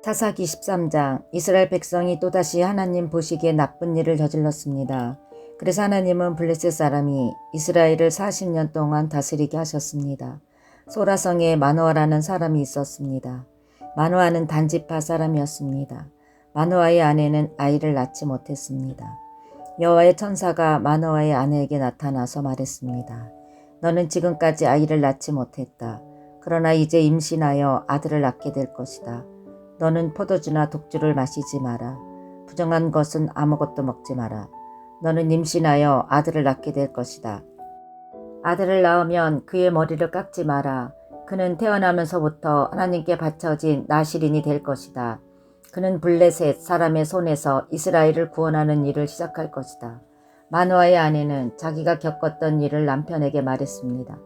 사사기 13장. 이스라엘 백성이 또다시 하나님 보시기에 나쁜 일을 저질렀습니다. 그래서 하나님은 블레셋 사람이 이스라엘을 40년 동안 다스리게 하셨습니다. 소라성에 마노아라는 사람이 있었습니다. 마노아는 단지파 사람이었습니다. 마노아의 아내는 아이를 낳지 못했습니다. 여호와의 천사가 마노아의 아내에게 나타나서 말했습니다. 너는 지금까지 아이를 낳지 못했다. 그러나 이제 임신하여 아들을 낳게 될 것이다. 너는 포도주나 독주를 마시지 마라. 부정한 것은 아무것도 먹지 마라. 너는 임신하여 아들을 낳게 될 것이다. 아들을 낳으면 그의 머리를 깎지 마라. 그는 태어나면서부터 하나님께 바쳐진 나실인이 될 것이다. 그는 블레셋 사람의 손에서 이스라엘을 구원하는 일을 시작할 것이다. 마노아의 아내는 자기가 겪었던 일을 남편에게 말했습니다.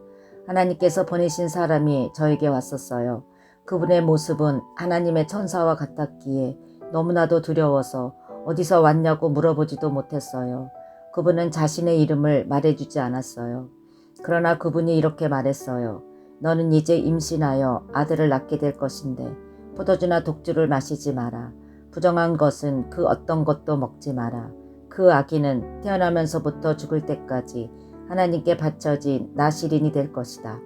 하나님께서 보내신 사람이 저에게 왔었어요. 그분의 모습은 하나님의 천사와 같았기에 너무나도 두려워서 어디서 왔냐고 물어보지도 못했어요. 그분은 자신의 이름을 말해주지 않았어요. 그러나 그분이 이렇게 말했어요. 너는 이제 임신하여 아들을 낳게 될 것인데 포도주나 독주를 마시지 마라. 부정한 것은 그 어떤 것도 먹지 마라. 그 아기는 태어나면서부터 죽을 때까지 하나님께 바쳐진 나실인이 될 것이다.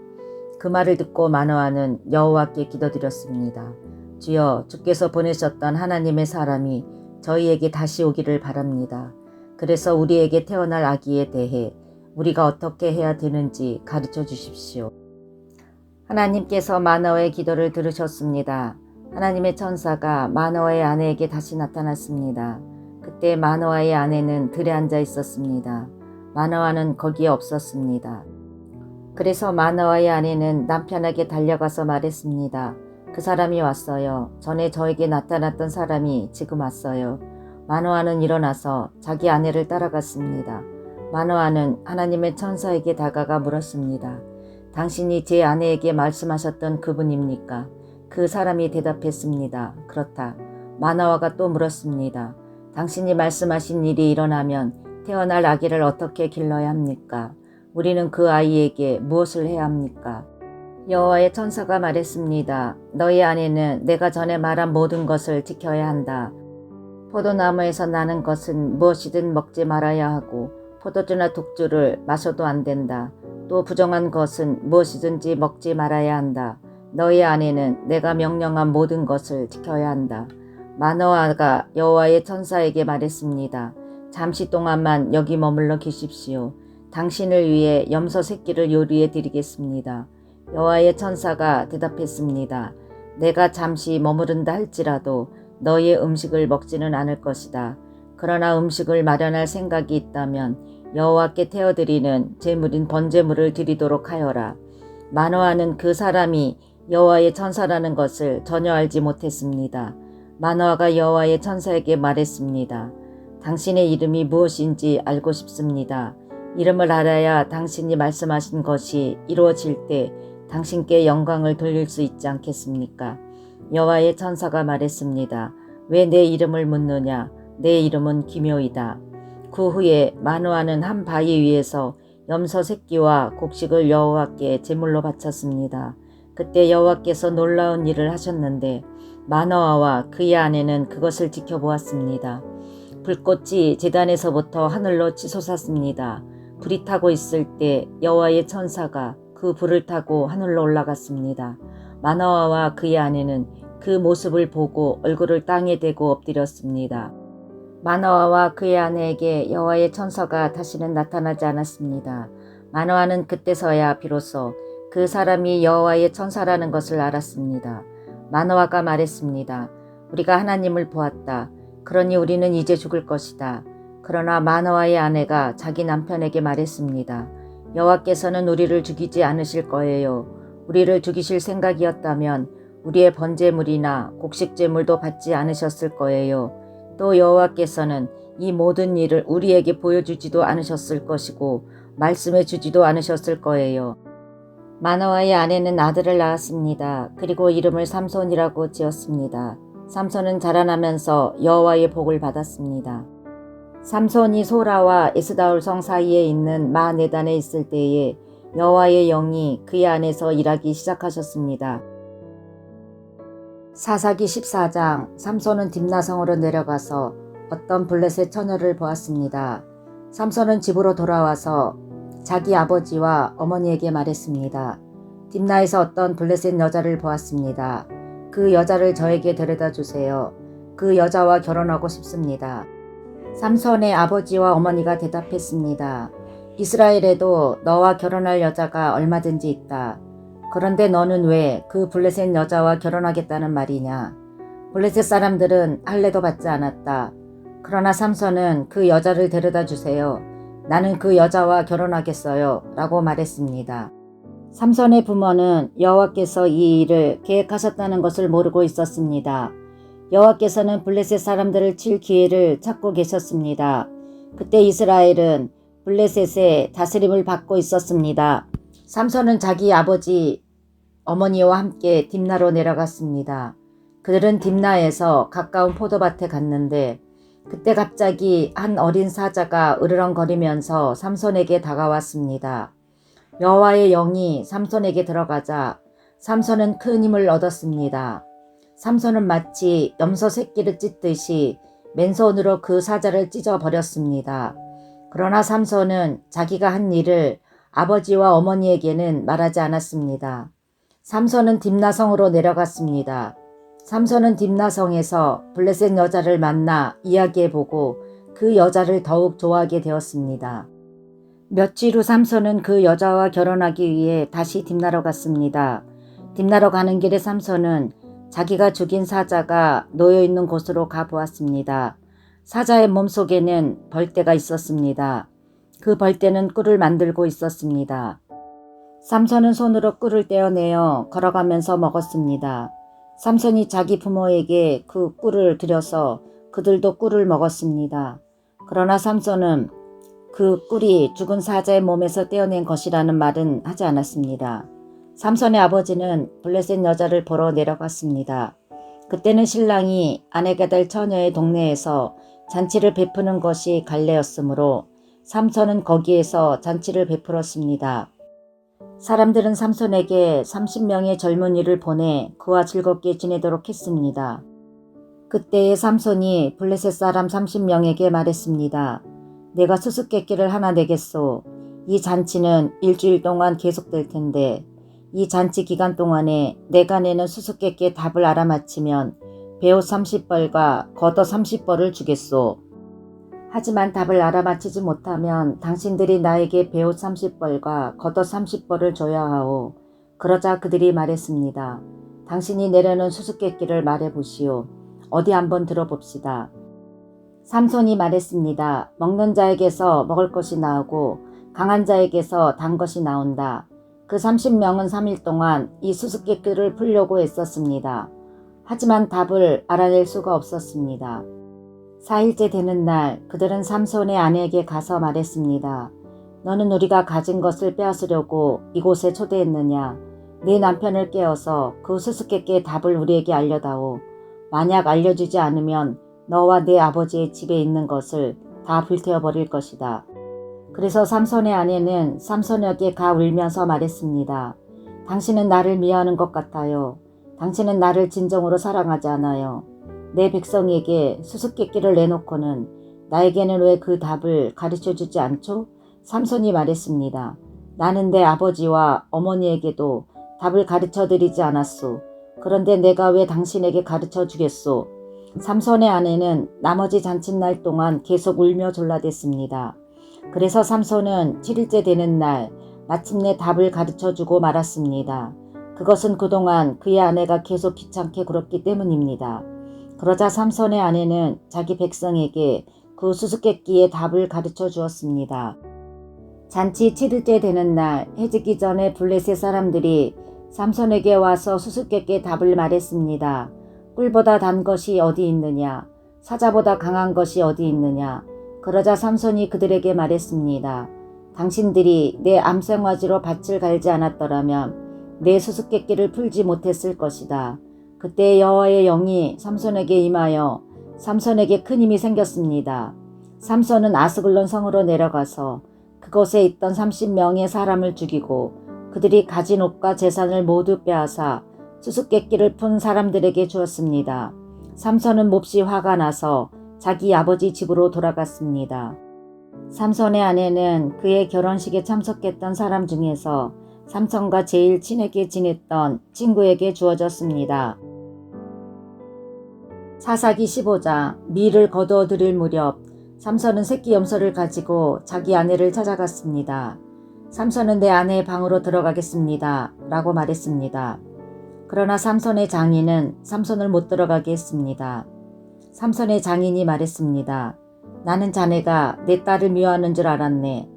그 말을 듣고 마노아는 여호와께 기도드렸습니다. 주여, 주께서 보내셨던 하나님의 사람이 저희에게 다시 오기를 바랍니다. 그래서 우리에게 태어날 아기에 대해 우리가 어떻게 해야 되는지 가르쳐 주십시오. 하나님께서 마노아의 기도를 들으셨습니다. 하나님의 천사가 마노아의 아내에게 다시 나타났습니다. 그때 마노아의 아내는 들에 앉아 있었습니다. 마노아는 거기에 없었습니다. 그래서 마노아의 아내는 남편에게 달려가서 말했습니다. 그 사람이 왔어요. 전에 저에게 나타났던 사람이 지금 왔어요. 마노아는 일어나서 자기 아내를 따라갔습니다. 마노아는 하나님의 천사에게 다가가 물었습니다. 당신이 제 아내에게 말씀하셨던 그분입니까? 그 사람이 대답했습니다. 그렇다. 마노아가 또 물었습니다. 당신이 말씀하신 일이 일어나면 태어날 아기를 어떻게 길러야 합니까? 우리는 그 아이에게 무엇을 해야 합니까? 여호와의 천사가 말했습니다. 너희 아내는 내가 전에 말한 모든 것을 지켜야 한다. 포도나무에서 나는 것은 무엇이든 먹지 말아야 하고 포도주나 독주를 마셔도 안 된다. 또 부정한 것은 무엇이든지 먹지 말아야 한다. 너희 아내는 내가 명령한 모든 것을 지켜야 한다. 마노아가 여호와의 천사에게 말했습니다. 잠시 동안만 여기 머물러 계십시오. 당신을 위해 염소 새끼를 요리해 드리겠습니다. 여호와의 천사가 대답했습니다. 내가 잠시 머무른다 할지라도 너희의 음식을 먹지는 않을 것이다. 그러나 음식을 마련할 생각이 있다면 여호와께 태워드리는 제물인 번제물을 드리도록 하여라. 마노아는 그 사람이 여호와의 천사라는 것을 전혀 알지 못했습니다. 마노아가 여호와의 천사에게 말했습니다. 당신의 이름이 무엇인지 알고 싶습니다. 이름을 알아야 당신이 말씀하신 것이 이루어질 때 당신께 영광을 돌릴 수 있지 않겠습니까? 여호와의 천사가 말했습니다. 왜 내 이름을 묻느냐? 내 이름은 기묘이다. 그 후에 마노아는 한 바위 위에서 염소 새끼와 곡식을 여호와께 제물로 바쳤습니다. 그때 여호와께서 놀라운 일을 하셨는데 마노아와 그의 아내는 그것을 지켜보았습니다. 불꽃이 제단에서부터 하늘로 치솟았습니다. 불이 타고 있을 때 여호와의 천사가 그 불을 타고 하늘로 올라갔습니다. 마노아와 그의 아내는 그 모습을 보고 얼굴을 땅에 대고 엎드렸습니다. 마노아와 그의 아내에게 여호와의 천사가 다시는 나타나지 않았습니다. 마노아는 그때서야 비로소 그 사람이 여호와의 천사라는 것을 알았습니다. 마노아가 말했습니다. 우리가 하나님을 보았다. 그러니 우리는 이제 죽을 것이다. 그러나 마노아의 아내가 자기 남편에게 말했습니다. 여호와께서는 우리를 죽이지 않으실 거예요. 우리를 죽이실 생각이었다면 우리의 번제물이나 곡식제물도 받지 않으셨을 거예요. 또 여호와께서는 이 모든 일을 우리에게 보여주지도 않으셨을 것이고 말씀해 주지도 않으셨을 거예요. 마노아의 아내는 아들을 낳았습니다. 그리고 이름을 삼손이라고 지었습니다. 삼손은 자라나면서 여호와의 복을 받았습니다. 삼손이 소라와 에스다올 성 사이에 있는 마네단에 있을 때에 여호와의 영이 그의 안에서 일하기 시작하셨습니다. 사사기 14장. 삼손은 딥나성으로 내려가서 어떤 블레셋 처녀를 보았습니다. 삼손은 집으로 돌아와서 자기 아버지와 어머니에게 말했습니다. 딥나에서 어떤 블레셋 여자를 보았습니다. 그 여자를 저에게 데려다 주세요. 그 여자와 결혼하고 싶습니다. 삼손의 아버지와 어머니가 대답했습니다. 이스라엘에도 너와 결혼할 여자가 얼마든지 있다. 그런데 너는 왜 그 블레셋 여자와 결혼하겠다는 말이냐? 블레셋 사람들은 할례도 받지 않았다. 그러나 삼손은 그 여자를 데려다 주세요. 나는 그 여자와 결혼하겠어요. 라고 말했습니다. 삼손의 부모는 여호와께서 이 일을 계획하셨다는 것을 모르고 있었습니다. 여호와께서는 블레셋 사람들을 칠 기회를 찾고 계셨습니다. 그때 이스라엘은 블레셋의 다스림을 받고 있었습니다. 삼손은 자기 아버지, 어머니와 함께 딥나로 내려갔습니다. 그들은 딥나에서 가까운 포도밭에 갔는데 그때 갑자기 한 어린 사자가 으르렁거리면서 삼손에게 다가왔습니다. 여호와의 영이 삼손에게 들어가자 삼손은 큰 힘을 얻었습니다. 삼손은 마치 염소 새끼를 찢듯이 맨손으로 그 사자를 찢어버렸습니다. 그러나 삼손은 자기가 한 일을 아버지와 어머니에게는 말하지 않았습니다. 삼손은 딥나성으로 내려갔습니다. 삼손은 딥나성에서 블레셋 여자를 만나 이야기해보고 그 여자를 더욱 좋아하게 되었습니다. 며칠 후 삼손은 그 여자와 결혼하기 위해 다시 딥나로 갔습니다. 딥나로 가는 길에 삼손은 자기가 죽인 사자가 놓여있는 곳으로 가보았습니다. 사자의 몸속에는 벌떼가 있었습니다. 그 벌떼는 꿀을 만들고 있었습니다. 삼손은 손으로 꿀을 떼어내어 걸어가면서 먹었습니다. 삼손이 자기 부모에게 그 꿀을 드려서 그들도 꿀을 먹었습니다. 그러나 삼손은 그 꿀이 죽은 사자의 몸에서 떼어낸 것이라는 말은 하지 않았습니다. 삼손의 아버지는 블레셋 여자를 보러 내려갔습니다. 그때는 신랑이 아내가 될 처녀의 동네에서 잔치를 베푸는 것이 관례였으므로 삼손은 거기에서 잔치를 베풀었습니다. 사람들은 삼손에게 30명의 젊은이를 보내 그와 즐겁게 지내도록 했습니다. 그때의 삼손이 블레셋 사람 30명에게 말했습니다. 내가 수수께끼를 하나 내겠소. 이 잔치는 일주일 동안 계속될 텐데 이 잔치 기간 동안에 내가 내는 수수께끼의 답을 알아맞히면 배옷 30벌과 겉옷 30벌을 주겠소. 하지만 답을 알아맞히지 못하면 당신들이 나에게 배옷 30벌과 겉옷 30벌을 줘야 하오. 그러자 그들이 말했습니다. 당신이 내려는 수수께끼를 말해보시오. 어디 한번 들어봅시다. 삼손이 말했습니다. 먹는 자에게서 먹을 것이 나오고 강한 자에게서 단 것이 나온다. 그 30명은 3일 동안 이 수수께끼를 풀려고 애썼습니다. 하지만 답을 알아낼 수가 없었습니다. 4일째 되는 날 그들은 삼손의 아내에게 가서 말했습니다. 너는 우리가 가진 것을 빼앗으려고 이곳에 초대했느냐? 네 남편을 깨워서 그 수수께끼의 답을 우리에게 알려다오. 만약 알려주지 않으면 너와 네 아버지의 집에 있는 것을 다 불태워버릴 것이다. 그래서 삼손의 아내는 삼손에게 가 울면서 말했습니다. 당신은 나를 미워하는 것 같아요. 당신은 나를 진정으로 사랑하지 않아요. 내 백성에게 수수께끼를 내놓고는 나에게는 왜 그 답을 가르쳐주지 않죠? 삼손이 말했습니다. 나는 내 아버지와 어머니에게도 답을 가르쳐드리지 않았소. 그런데 내가 왜 당신에게 가르쳐주겠소? 삼손의 아내는 나머지 잔칫날 동안 계속 울며 졸라댔습니다. 그래서 삼손은 7일째 되는 날 마침내 답을 가르쳐주고 말았습니다. 그것은 그동안 그의 아내가 계속 귀찮게 굴었기 때문입니다. 그러자 삼손의 아내는 자기 백성에게 그 수수께끼의 답을 가르쳐 주었습니다. 잔치 7일째 되는 날 해지기 전에 블레셋 사람들이 삼손에게 와서 수수께끼의 답을 말했습니다. 꿀보다 단 것이 어디 있느냐? 사자보다 강한 것이 어디 있느냐? 그러자 삼손이 그들에게 말했습니다. 당신들이 내 암생화지로 밭을 갈지 않았더라면 내 수수께끼를 풀지 못했을 것이다. 그때 여호와의 영이 삼손에게 임하여 삼손에게 큰 힘이 생겼습니다. 삼손은 아스글론 성으로 내려가서 그곳에 있던 30명의 사람을 죽이고 그들이 가진 옷과 재산을 모두 빼앗아 수수께끼를 푼 사람들에게 주었습니다. 삼손은 몹시 화가 나서 자기 아버지 집으로 돌아갔습니다. 삼손의 아내는 그의 결혼식에 참석했던 사람 중에서 삼손과 제일 친하게 지냈던 친구에게 주어졌습니다. 사사기 15장. 밀을 거두어 들일 무렵 삼손은 새끼 염소를 가지고 자기 아내를 찾아갔습니다. 삼손은 내 아내의 방으로 들어가겠습니다 라고 말했습니다. 그러나 삼손의 장인은 삼손을 못 들어가게 했습니다. 삼손의 장인이 말했습니다. 나는 자네가 내 딸을 미워하는 줄 알았네.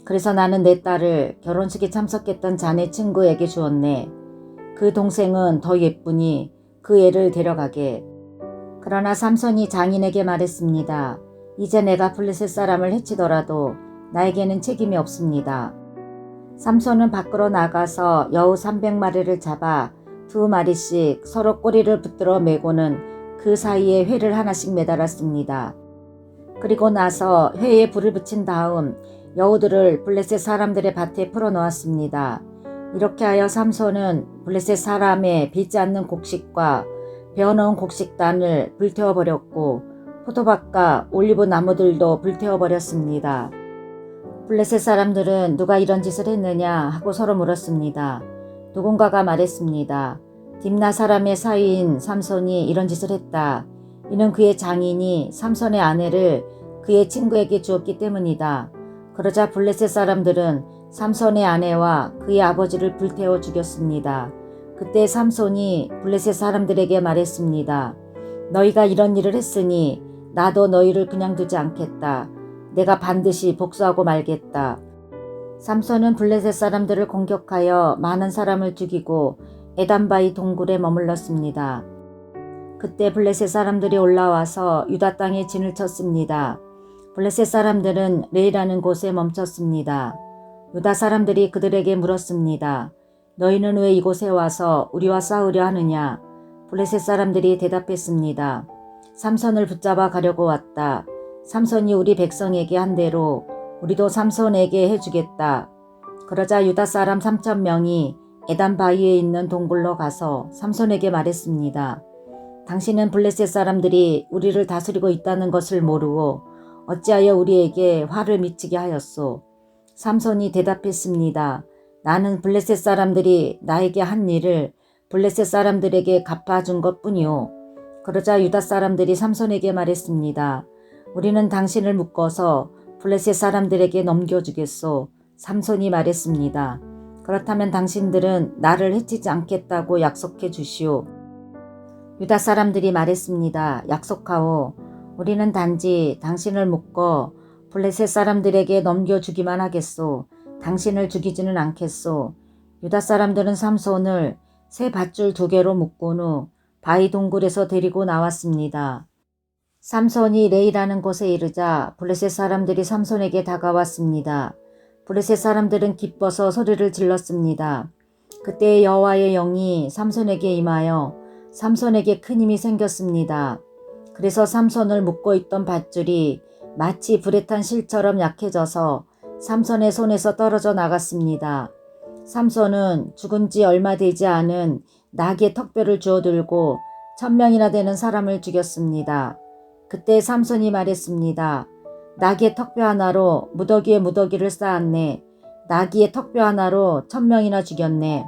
그래서 나는 내 딸을 결혼식에 참석했던 자네 친구에게 주었네. 그 동생은 더 예쁘니 그 애를 데려가게. 그러나 삼손이 장인에게 말했습니다. 이제 내가 블레셋 사람을 해치더라도 나에게는 책임이 없습니다. 삼손은 밖으로 나가서 여우 300마리를 잡아 2마리씩 서로 꼬리를 붙들어 매고는 그 사이에 회를 하나씩 매달았습니다. 그리고 나서 회에 불을 붙인 다음 여우들을 블레셋 사람들의 밭에 풀어놓았습니다. 이렇게 하여 삼손은 블레셋 사람의 비지 않는 곡식과 베어놓은 곡식단을 불태워버렸고 포도밭과 올리브 나무들도 불태워버렸습니다. 블레셋 사람들은 누가 이런 짓을 했느냐 하고 서로 물었습니다. 누군가가 말했습니다. 딥나 사람의 사위인 삼손이 이런 짓을 했다. 이는 그의 장인이 삼손의 아내를 그의 친구에게 주었기 때문이다. 그러자 블레셋 사람들은 삼손의 아내와 그의 아버지를 불태워 죽였습니다. 그때 삼손이 블레셋 사람들에게 말했습니다. 너희가 이런 일을 했으니 나도 너희를 그냥 두지 않겠다. 내가 반드시 복수하고 말겠다. 삼손은 블레셋 사람들을 공격하여 많은 사람을 죽이고 에단바위 동굴에 머물렀습니다. 그때 블레셋 사람들이 올라와서 유다 땅에 진을 쳤습니다. 블레셋 사람들은 레이라는 곳에 멈췄습니다. 유다 사람들이 그들에게 물었습니다. 너희는 왜 이곳에 와서 우리와 싸우려 하느냐? 블레셋 사람들이 대답했습니다. 삼손을 붙잡아 가려고 왔다. 삼손이 우리 백성에게 한 대로 우리도 삼손에게 해주겠다. 그러자 유다 사람 3,000명이 에단 바위에 있는 동굴로 가서 삼손에게 말했습니다. 당신은 블레셋 사람들이 우리를 다스리고 있다는 것을 모르고 어찌하여 우리에게 화를 미치게 하였소? 삼손이 대답했습니다. 나는 블레셋 사람들이 나에게 한 일을 블레셋 사람들에게 갚아준 것뿐이오. 그러자 유다 사람들이 삼손에게 말했습니다. 우리는 당신을 묶어서 블레셋 사람들에게 넘겨주겠소. 삼손이 말했습니다. 그렇다면 당신들은 나를 해치지 않겠다고 약속해 주시오. 유다 사람들이 말했습니다. 약속하오. 우리는 단지 당신을 묶어 블레셋 사람들에게 넘겨주기만 하겠소. 당신을 죽이지는 않겠소. 유다 사람들은 삼손을 새 밧줄 2개로 묶은 후 바위 동굴에서 데리고 나왔습니다. 삼손이 레이라는 곳에 이르자 블레셋 사람들이 삼손에게 다가왔습니다. 블레셋 사람들은 기뻐서 소리를 질렀습니다. 그때 여호와의 영이 삼손에게 임하여 삼손에게 큰 힘이 생겼습니다. 그래서 삼손을 묶고 있던 밧줄이 마치 불에 탄 실처럼 약해져서 삼손의 손에서 떨어져 나갔습니다. 삼손은 죽은 지 얼마 되지 않은 나귀의 턱뼈를 주워들고 1,000명이나 되는 사람을 죽였습니다. 그때 삼손이 말했습니다. 나귀의 턱뼈 하나로 무더기에 무더기를 쌓았네. 나귀의 턱뼈 하나로 1,000명이나 죽였네.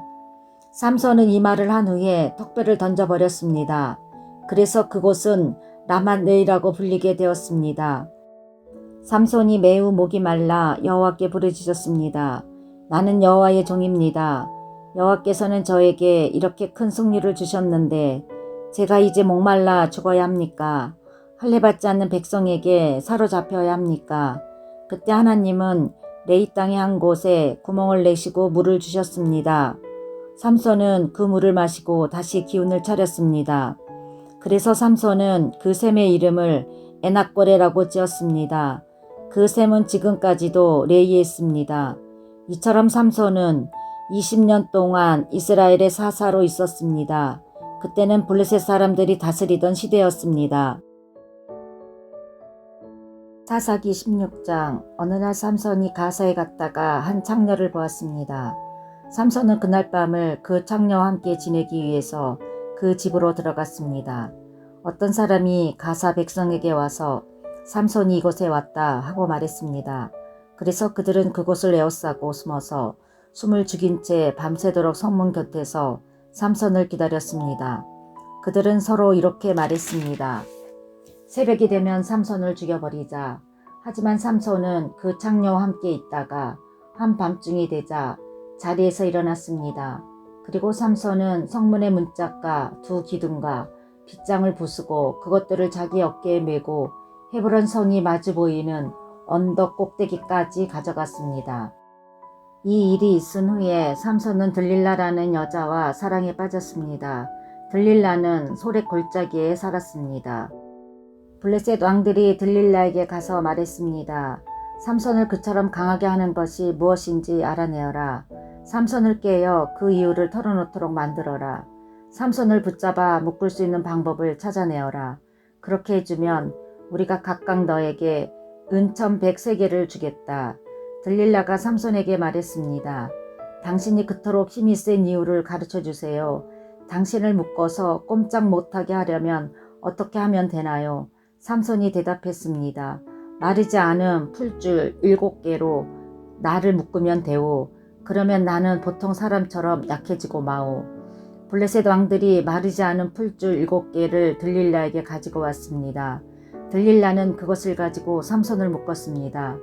삼손은 이 말을 한 후에 턱뼈를 던져버렸습니다. 그래서 그곳은 라맛레이라고 불리게 되었습니다. 삼손이 매우 목이 말라 여호와께 부르짖었습니다. 나는 여호와의 종입니다. 여호와께서는 저에게 이렇게 큰 승리를 주셨는데 제가 이제 목말라 죽어야 합니까? 할례받지 않는 백성에게 사로잡혀야 합니까? 그때 하나님은 레이 땅의 한 곳에 구멍을 내시고 물을 주셨습니다. 삼손은 그 물을 마시고 다시 기운을 차렸습니다. 그래서 삼손은 그 샘의 이름을 에낙고레라고 지었습니다. 그 샘은 지금까지도 레이에 있습니다. 이처럼 삼손은 20년 동안 이스라엘의 사사로 있었습니다. 그때는 블레셋 사람들이 다스리던 시대였습니다. 사사기 16장. 어느 날 삼손이 가사에 갔다가 한 창녀를 보았습니다. 삼손은 그날 밤을 그 창녀와 함께 지내기 위해서 그 집으로 들어갔습니다. 어떤 사람이 가사 백성에게 와서 삼손이 이곳에 왔다 하고 말했습니다. 그래서 그들은 그곳을 에워싸고 숨어서 숨을 죽인 채 밤새도록 성문 곁에서 삼손을 기다렸습니다. 그들은 서로 이렇게 말했습니다. 새벽이 되면 삼손을 죽여버리자. 하지만 삼손은 그 창녀와 함께 있다가 한밤중이 되자 자리에서 일어났습니다. 그리고 삼손은 성문의 문짝과 두 기둥과 빗장을 부수고 그것들을 자기 어깨에 메고 헤브론 성이 마주 보이는 언덕 꼭대기까지 가져갔습니다. 이 일이 있은 후에 삼손은 들릴라라는 여자와 사랑에 빠졌습니다. 들릴라는 소래 골짜기에 살았습니다. 블레셋 왕들이 들릴라에게 가서 말했습니다. 삼손을 그처럼 강하게 하는 것이 무엇인지 알아내어라. 삼손을 깨어 그 이유를 털어놓도록 만들어라. 삼손을 붙잡아 묶을 수 있는 방법을 찾아내어라. 그렇게 해주면 우리가 각각 너에게 은천 103개를 주겠다. 들릴라가 삼손에게 말했습니다. 당신이 그토록 힘이 센 이유를 가르쳐 주세요. 당신을 묶어서 꼼짝 못하게 하려면 어떻게 하면 되나요? 삼손이 대답했습니다. 마르지 않은 풀줄 7개로 나를 묶으면 되오. 그러면 나는 보통 사람처럼 약해지고 마오. 블레셋 왕들이 마르지 않은 풀줄 7개를 들릴라에게 가지고 왔습니다. 들릴라는 그것을 가지고 삼손을 묶었습니다.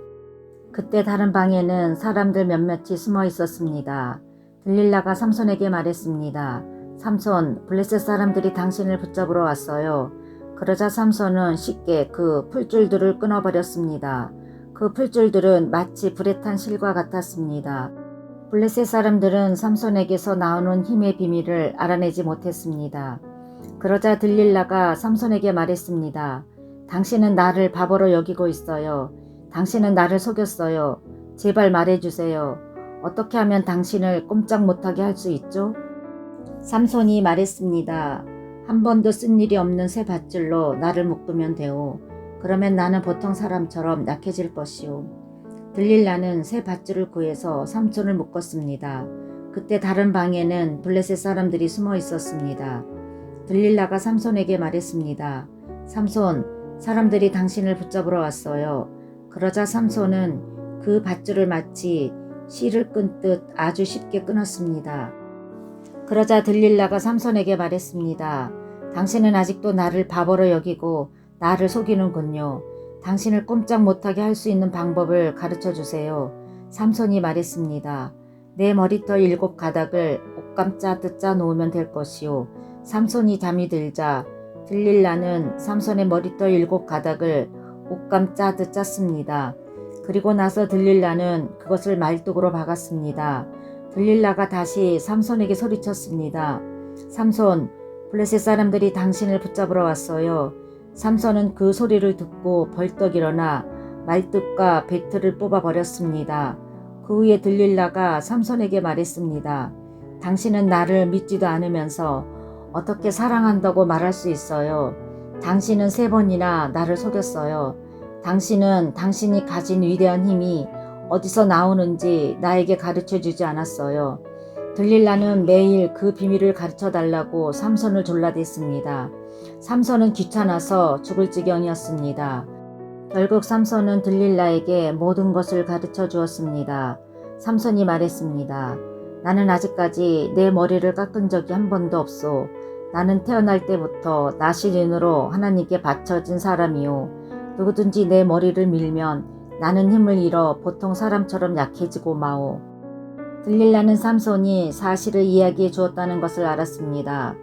그때 다른 방에는 사람들 몇몇이 숨어 있었습니다. 들릴라가 삼손에게 말했습니다. 삼손, 블레셋 사람들이 당신을 붙잡으러 왔어요. 그러자 삼손은 쉽게 그 풀줄들을 끊어버렸습니다. 그 풀줄들은 마치 불에 탄 실과 같았습니다. 블레셋 사람들은 삼손에게서 나오는 힘의 비밀을 알아내지 못했습니다. 그러자 들릴라가 삼손에게 말했습니다. 당신은 나를 바보로 여기고 있어요. 당신은 나를 속였어요. 제발 말해주세요. 어떻게 하면 당신을 꼼짝 못하게 할 수 있죠? 삼손이 말했습니다. 한 번도 쓴 일이 없는 새 밧줄로 나를 묶으면 돼오. 그러면 나는 보통 사람처럼 약해질 것이오. 들릴라는 새 밧줄을 구해서 삼손을 묶었습니다. 그때 다른 방에는 블레셋 사람들이 숨어 있었습니다. 들릴라가 삼손에게 말했습니다. 삼손, 사람들이 당신을 붙잡으러 왔어요. 그러자 삼손은 그 밧줄을 마치 실을 끊듯 아주 쉽게 끊었습니다. 그러자 들릴라가 삼손에게 말했습니다. 당신은 아직도 나를 바보로 여기고 나를 속이는군요. 당신을 꼼짝 못하게 할 수 있는 방법을 가르쳐 주세요. 삼손이 말했습니다. 내 머리털 7가닥을 옷감 짜듯 짜 놓으면 될 것이요. 삼손이 잠이 들자 들릴라는 삼손의 머리털 7가닥을 옷감 짜듯 짰습니다. 그리고 나서 들릴라는 그것을 말뚝으로 박았습니다. 들릴라가 다시 삼손에게 소리쳤습니다. 삼손, 블레셋 사람들이 당신을 붙잡으러 왔어요. 삼손은 그 소리를 듣고 벌떡 일어나 말뚝과 배틀을 뽑아버렸습니다. 그 후에 들릴라가 삼손에게 말했습니다. 당신은 나를 믿지도 않으면서 어떻게 사랑한다고 말할 수 있어요. 당신은 3번이나 나를 속였어요. 당신은 당신이 가진 위대한 힘이 어디서 나오는지 나에게 가르쳐주지 않았어요. 들릴라는 매일 그 비밀을 가르쳐달라고 삼손을 졸라댔습니다. 삼손은 귀찮아서 죽을 지경이었습니다. 결국 삼손은 들릴라에게 모든 것을 가르쳐 주었습니다. 삼손이 말했습니다. 나는 아직까지 내 머리를 깎은 적이 한 번도 없소. 나는 태어날 때부터 나시린으로 하나님께 바쳐진 사람이요. 누구든지 내 머리를 밀면 나는 힘을 잃어 보통 사람처럼 약해지고 마오. 들릴라는 삼손이 사실을 이야기해 주었다는 것을 알았습니다.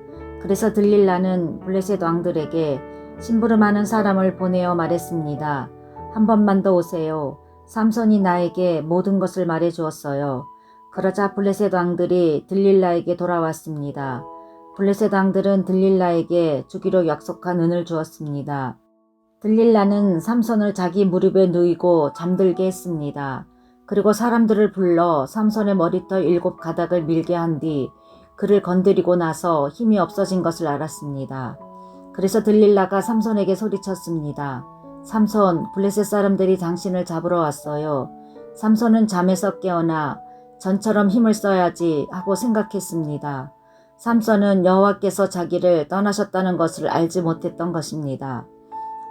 그래서 들릴라는 블레셋 왕들에게 심부름하는 사람을 보내어 말했습니다. 한 번만 더 오세요. 삼손이 나에게 모든 것을 말해 주었어요. 그러자 블레셋 왕들이 들릴라에게 돌아왔습니다. 블레셋 왕들은 들릴라에게 주기로 약속한 은을 주었습니다. 들릴라는 삼손을 자기 무릎에 누이고 잠들게 했습니다. 그리고 사람들을 불러 삼손의 머리털 7가닥을 밀게 한 뒤 그를 건드리고 나서 힘이 없어진 것을 알았습니다. 그래서 들릴라가 삼손에게 소리쳤습니다. 삼손, 블레셋 사람들이 당신을 잡으러 왔어요. 삼손은 잠에서 깨어나 전처럼 힘을 써야지 하고 생각했습니다. 삼손은 여호와께서 자기를 떠나셨다는 것을 알지 못했던 것입니다.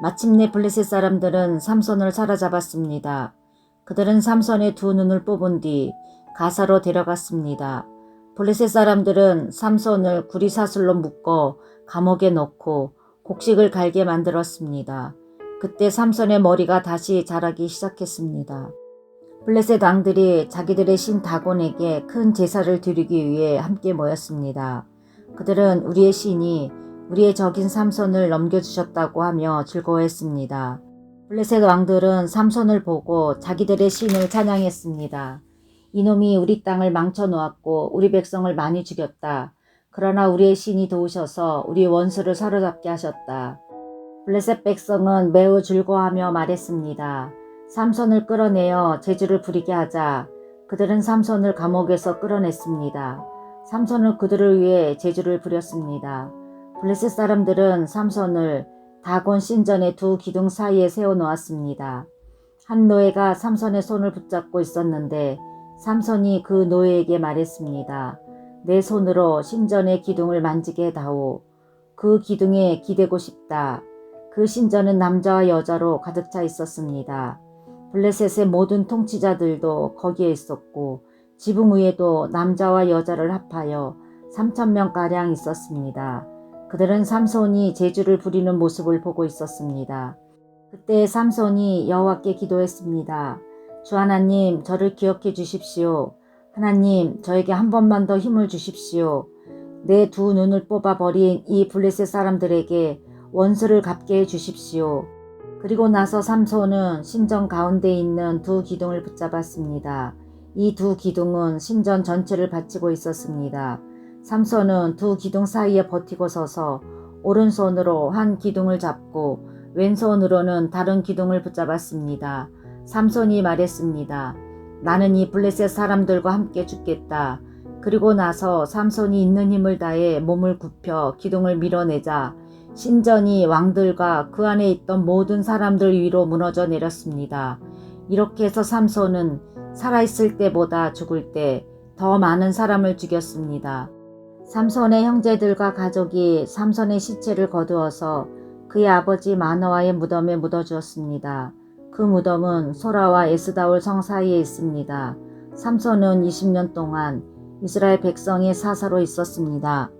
마침내 블레셋 사람들은 삼손을 사로잡았습니다. 그들은 삼손의 두 눈을 뽑은 뒤 가사로 데려갔습니다. 블레셋 사람들은 삼손을 구리사슬로 묶어 감옥에 넣고 곡식을 갈게 만들었습니다. 그때 삼손의 머리가 다시 자라기 시작했습니다. 블레셋 왕들이 자기들의 신 다곤에게 큰 제사를 드리기 위해 함께 모였습니다. 그들은 우리의 신이 우리의 적인 삼손을 넘겨주셨다고 하며 즐거워했습니다. 블레셋 왕들은 삼손을 보고 자기들의 신을 찬양했습니다. 이놈이 우리 땅을 망쳐놓았고 우리 백성을 많이 죽였다. 그러나 우리의 신이 도우셔서 우리 원수를 사로잡게 하셨다. 블레셋 백성은 매우 즐거워하며 말했습니다. 삼손을 끌어내어 제주를 부리게 하자. 그들은 삼손을 감옥에서 끌어냈습니다. 삼손은 그들을 위해 제주를 부렸습니다. 블레셋 사람들은 삼손을 다곤 신전의 두 기둥 사이에 세워놓았습니다. 한 노예가 삼손의 손을 붙잡고 있었는데 삼손이 그 노예에게 말했습니다. 내 손으로 신전의 기둥을 만지게 해다오. 그 기둥에 기대고 싶다. 그 신전은 남자와 여자로 가득 차 있었습니다. 블레셋의 모든 통치자들도 거기에 있었고 지붕 위에도 남자와 여자를 합하여 3,000명가량 있었습니다. 그들은 삼손이 제주를 부리는 모습을 보고 있었습니다. 그때 삼손이 여호와께 기도했습니다. 주 하나님, 저를 기억해 주십시오. 하나님, 저에게 한 번만 더 힘을 주십시오. 내 두 눈을 뽑아버린 이 블레셋 사람들에게 원수를 갚게 해 주십시오. 그리고 나서 삼손은 신전 가운데 있는 두 기둥을 붙잡았습니다. 이 두 기둥은 신전 전체를 받치고 있었습니다. 삼손은 두 기둥 사이에 버티고 서서 오른손으로 한 기둥을 잡고 왼손으로는 다른 기둥을 붙잡았습니다. 삼손이 말했습니다. 나는 이 블레셋 사람들과 함께 죽겠다. 그리고 나서 삼손이 있는 힘을 다해 몸을 굽혀 기둥을 밀어내자 신전이 왕들과 그 안에 있던 모든 사람들 위로 무너져 내렸습니다. 이렇게 해서 삼손은 살아있을 때보다 죽을 때 더 많은 사람을 죽였습니다. 삼손의 형제들과 가족이 삼손의 시체를 거두어서 그의 아버지 마노아의 무덤에 묻어주었습니다. 그 무덤은 소라와 에스다올 성 사이에 있습니다. 삼손은 20년 동안 이스라엘 백성의 사사로 있었습니다.